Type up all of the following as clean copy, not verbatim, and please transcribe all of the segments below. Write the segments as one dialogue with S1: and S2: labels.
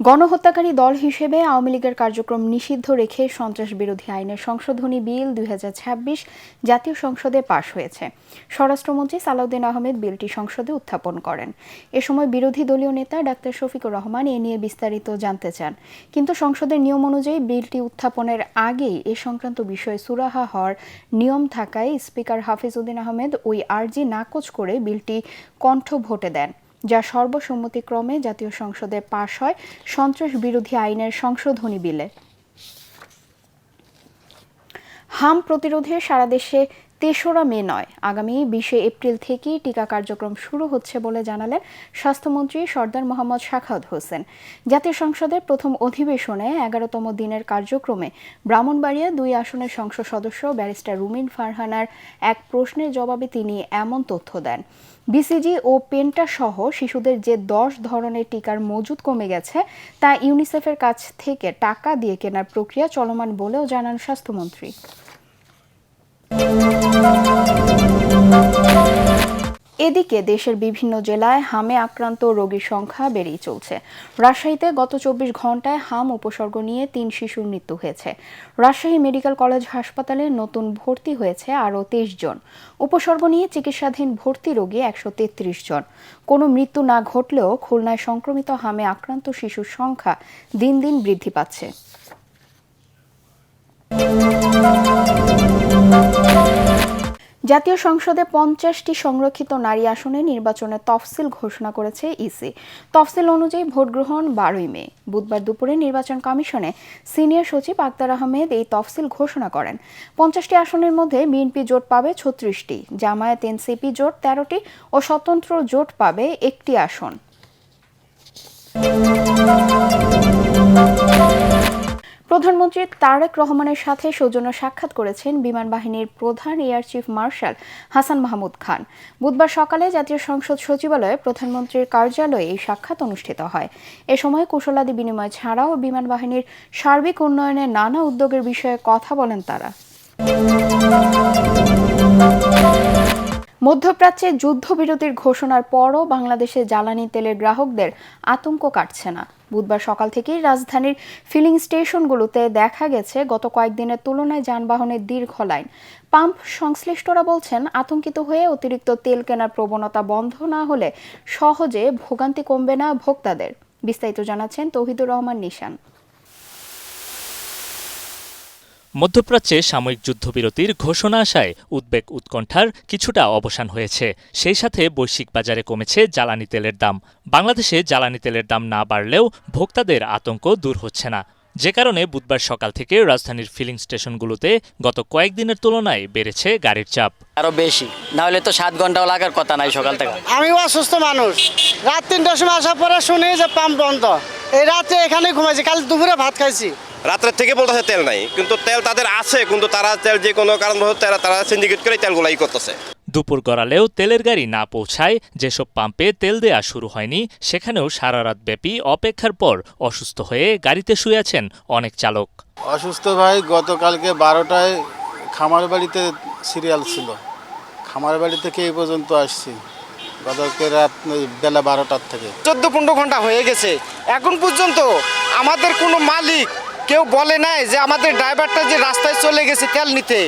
S1: গণহত্যাকারী দল হিসেবে আওয়ামী লীগের কার্যক্রম নিষিদ্ধ রেখে সন্ত্রাস বিরোধী আইনের সংশোধনী বিল ২০২৬ জাতীয় সংসদে পাশ হয়েছে। স্বরাষ্ট্রমন্ত্রী সালাউদ্দিন আহমেদ বিলটি সংসদে উত্থাপন করেন। এ সময় বিরোধী দলীয় নেতা ডাক্তার শফিকুর রহমান এ নিয়ে বিস্তারিত জানতে চান, কিন্তু সংসদের নিয়ম অনুযায়ী বিলটি উত্থাপনের আগেই এ সংক্রান্ত বিষয়ে সুরাহা হওয়ার নিয়ম থাকায় স্পিকার হাফিজউদ্দিন আহমেদ ওই আর্জি নাকচ করে বিলটি কণ্ঠ ভোটে দেন, যা সর্বসম্মতিক্রমে জাতীয় সংসদে পাশ হয় সন্ত্রাস বিরোধী আইনের সংশোধনী বিলে। হাম প্রতিরোধে সারা দেশে ৩রা মে নয়, আগামী ২০ এপ্রিল থেকেই টিকা কার্যক্রম শুরু হচ্ছে বলে জানালেন স্বাস্থ্যমন্ত্রী সরদার মোহাম্মদ সাখাওয়াত হোসেন। জাতীয় সংসদের প্রথম অধিবেশনে ১১তম দিনের কার্যক্রমে ব্রাহ্মণবাড়িয়া ২ আসনের সংসদ সদস্য ব্যারিস্টার রুমিন ফারহানার এক প্রশ্নের জবাবে তিনি এমন তথ্য দেন। বিসিজি ও পেন্টা সহ শিশুদের যে ১০ ধরনের টিকার মজুদ কমে গেছে তা ইউনিসেফের কাছ থেকে টাকা দিয়ে কেনার প্রক্রিয়া চলমান বলেও জানান স্বাস্থ্যমন্ত্রী। এদিকে দেশের বিভিন্ন জেলায় হামে আক্রান্ত রোগীর সংখ্যা বেড়েই চলছে। রাজশাহীতে গত ২৪ ঘন্টায় হাম উপসর্গ নিয়ে ৩ শিশুর মৃত্যু হয়েছে। রাজশাহী মেডিকেল কলেজ হাসপাতালে নতুন ভর্তি হয়েছে আরও ২৩ জন। উপসর্গ নিয়ে চিকিৎসাধীন ভর্তি রোগী ১৩৩ জন। কোনো মৃত্যু না ঘটলেও খুলনায় সংক্রমিত হামে আক্রান্ত শিশুর সংখ্যা দিন দিন বৃদ্ধি পাচ্ছে। জাতীয় সংসদে ৫০টি সংরক্ষিত নারী আসনে নির্বাচনের তফসিল ঘোষণা করেছে ইসি। তফসিল অনুযায়ী ভোট গ্রহণ ১২ই মে। বুধবার দুপুরে নির্বাচন কমিশনে সিনিয়র সচিব আক্তার আহমেদ এই তফসিল ঘোষণা করেন। ৫০টি আসনের মধ্যে বিএনপি জোট পাবে ৩৬টি, জামায়াত এনসিপি জোট ১৩টি ও স্বতন্ত্র জোট পাবে ১টি আসন। প্রধানমন্ত্রী তারেক রহমানের সাথে সৌজন্য সাক্ষাৎ করেছেন বিমান বাহিনীর প্রধান air chief marshal Hasan Mahmud Khan. বুধবার সকালে জাতীয় সংসদ সচিবালয়ে প্রধানমন্ত্রীর কার্যালয়ে এই সাক্ষাৎ অনুষ্ঠিত হয়। এ সময় কুশলাদি বিনিময় ছাড়াও বিমান বাহিনীর সার্বিক উন্নয়নে নানা উদ্যোগের বিষয়ে কথা বলেন তারা। মধ্যপ্রাচ্যে যুদ্ধবিরতির ঘোষণার পরও বাংলাদেশে জ্বালানি তেলের গ্রাহকদের আতঙ্ক কাটছে না। বুধবার সকাল থেকেই রাজধানীর ফিলিং স্টেশনগুলোতে দেখা গেছে গত কয়েকদিনের তুলনায় যানবাহনের দীর্ঘ লাইন। পাম্প সংশ্লিষ্টরা বলছেন, আতঙ্কিত হয়ে অতিরিক্ত তেল কেনার প্রবণতা বন্ধ না হলে সহজে ভোগান্তি কমবে না ভোক্তাদের। বিস্তারিত জানাচ্ছেন তৌহিদুর রহমান নিশান।
S2: মধ্যপ্রাচ্যে সাময়িক যুদ্ধবিরতির ঘোষণা আসায় উদ্বেগ উৎকণ্ঠার কিছুটা অবসান হয়েছে। সেই সাথে বৈশ্বিক বাজারে কমেছে জ্বালানি তেলের দাম। বাংলাদেশে জ্বালানি তেলের দাম না বাড়লেও ভোক্তাদের আতঙ্ক দূর হচ্ছে না, যে কারণে বুধবার সকাল থেকে রাজধানীর ফিলিং স্টেশনগুলোতে গত কয়েকদিনের তুলনায় বেড়েছে গাড়ির চাপ।
S3: আরো বেশি না হলে তো 7 ঘন্টাও লাগার কথা নাই সকাল থেকে।
S4: আমি অসুস্থ মানুষ, রাত ৩টার সময় আসার পরে শুনি যে পাম্প বন্ধ। এই রাতে এখানে ঘুমাইছি, কাল দুপুরে ভাত খাইছি।
S5: রাত্রের থেকে বলতেছে তেল নাই, কিন্তু তেল তাদের আছে, কিন্তু তারা তেল যে কোনো কারণ তারা সিন্ডিকেট করে তেলগুলাই করতেছে।
S2: দুপুর গড়ালেও তেলের গাড়ি না পৌঁছায় যেসব পাম্পে তেল দেয়া শুরু হয়নি, সেখানেও সারা রাত ব্যাপী অপেক্ষার পর অসুস্থ হয়ে গাড়িতে শুয়ে আছেন অনেক চালক।
S6: অসুস্থ ভাই, গতকালকে ১২টায় খামারবাড়িতে সিরিয়াল ছিল, খামারবাড়ি থেকে এই পর্যন্ত আসছি গতকালকে রাত বেলা ১২টার থেকে।
S4: ১৪-১৫ ঘন্টা হয়ে গেছে, এখন পর্যন্ত আমাদের কোনো মালিক কেউ বলে নাই যে আমাদের ড্রাইভারটা যে রাস্তায় চলে গেছে তেল নিতে,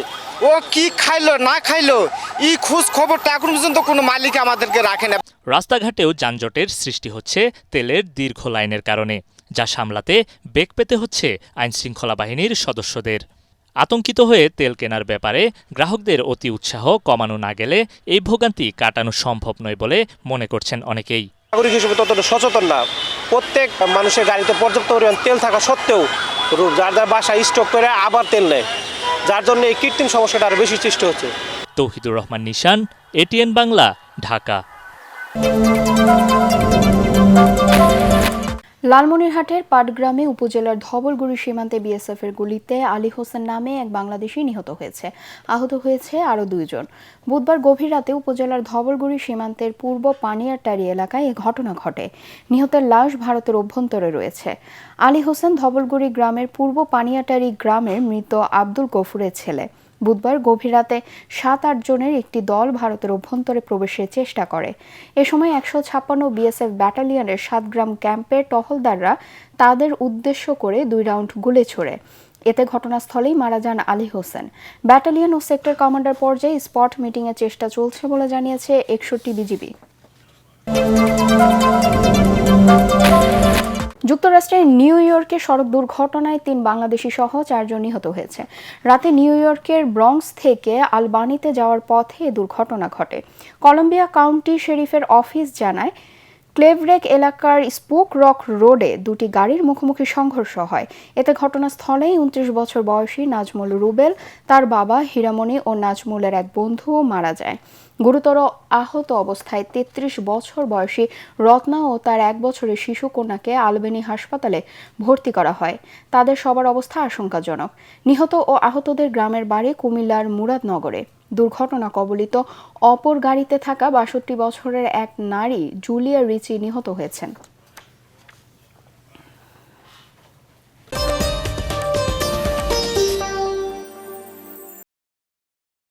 S4: ও কি খাইলো না খাইলো এই খোঁজ খবরটা এখন পর্যন্ত কোনো মালিক আমাদেরকে রাখে না।
S2: রাস্তাঘাটেও যানজটের সৃষ্টি হচ্ছে তেলের দীর্ঘ লাইনের কারণে, যা সামলাতে বেগ পেতে হচ্ছে আইনশৃঙ্খলা বাহিনীর সদস্যদের। আতঙ্কিত হয়ে তেল কেনার ব্যাপারে গ্রাহকদের অতি উৎসাহ কমানো না গেলে এই ভোগান্তি কাটানো সম্ভব নয় বলে মনে করছেন অনেকেই।
S7: নাগরিক হিসেবে ততটা সচেতন না। প্রত্যেক মানুষের গাড়িতে পর্যাপ্ত পরিমাণ তেল থাকা সত্ত্বেও যার যার বাসায় স্টক করে আবার তেল নেয়, যার জন্য এই কৃত্রিম সমস্যাটা আরো বেশি সৃষ্টি হচ্ছে।
S2: তৌহিদুর রহমান নিশান, এটিএন বাংলা, ঢাকা।
S1: লালমনিরহাটের পাটগ্রামে উপজেলার ধবলগুড়ি সীমান্তে বিএসএফের গুলিতে আলী হোসেন নামে এক বাংলাদেশি নিহত হয়েছে। আহত হয়েছে আরও 2 জন। বুধবার গভীর রাতে উপজেলার ধবলগুড়ি সীমান্তের পূর্ব পানিয়ারটারি এলাকায় এ ঘটনা ঘটে। নিহতের লাশ ভারতের অভ্যন্তরে রয়েছে। আলী হোসেন ধবলগুড়ি গ্রামের পূর্ব পানিয়াটারি গ্রামের মৃত আব্দুল গফুরের ছেলে। বুধবার গভীর রাতে 7-8 জনের একটি দল ভারতের অভ্যন্তরে প্রবেশের চেষ্টা করে। এ সময় 156 বিএসএফ ব্যাটালিয়নের 7 গ্রাম ক্যাম্পের টহলদাররা তাদের উদ্দেশ্য করে 2 রাউন্ড গুলি ছোড়ে। এতে ঘটনাস্থলেই মারা যান আলী হোসেন। ব্যাটালিয়ন ও সেক্টর কমান্ডার পর্যায়ে স্পট মিটিংয়ের চেষ্টা চলছে বলে জানিয়েছে 61 বিজিবি। যুক্তরাষ্ট্রের নিউ ইয়র্কে সড়ক দুর্ঘটনায় 3 বাংলাদেশি সহ 4 জন নিহত হয়েছে। রাতে নিউ ইয়র্কের ব্রঙ্কস থেকে আলবানিতে যাওয়ার পথে এ দুর্ঘটনা ঘটে। কলম্বিয়া কাউন্টি শেরিফের অফিস জানায়, ক্লেভরেক এলাকার স্পুক রক রোডে দুটি গাড়ির মুখোমুখি সংঘর্ষ হয়। এতে ঘটনাস্থলেই 29 বছর বয়সী নাজমুল রুবেল, তার বাবা হীরামণি ও নাজমুলের এক বন্ধুও মারা যায়। গুরুতর আহত অবস্থায় 33 বছর বয়সী রত্না ও তার 1 বছরের শিশু কন্যাকে আলবেনি হাসপাতালে ভর্তি করা হয়। তাদের সবার অবস্থা আশঙ্কাজনক। নিহত ও আহতদের গ্রামের বাড়ি কুমিল্লার মুরাদনগরে। দুর্ঘটনা কবলিত অপর গাড়িতে থাকা 62 বছরের এক নারী জুলিয়া রিচি নিহত হয়েছেন।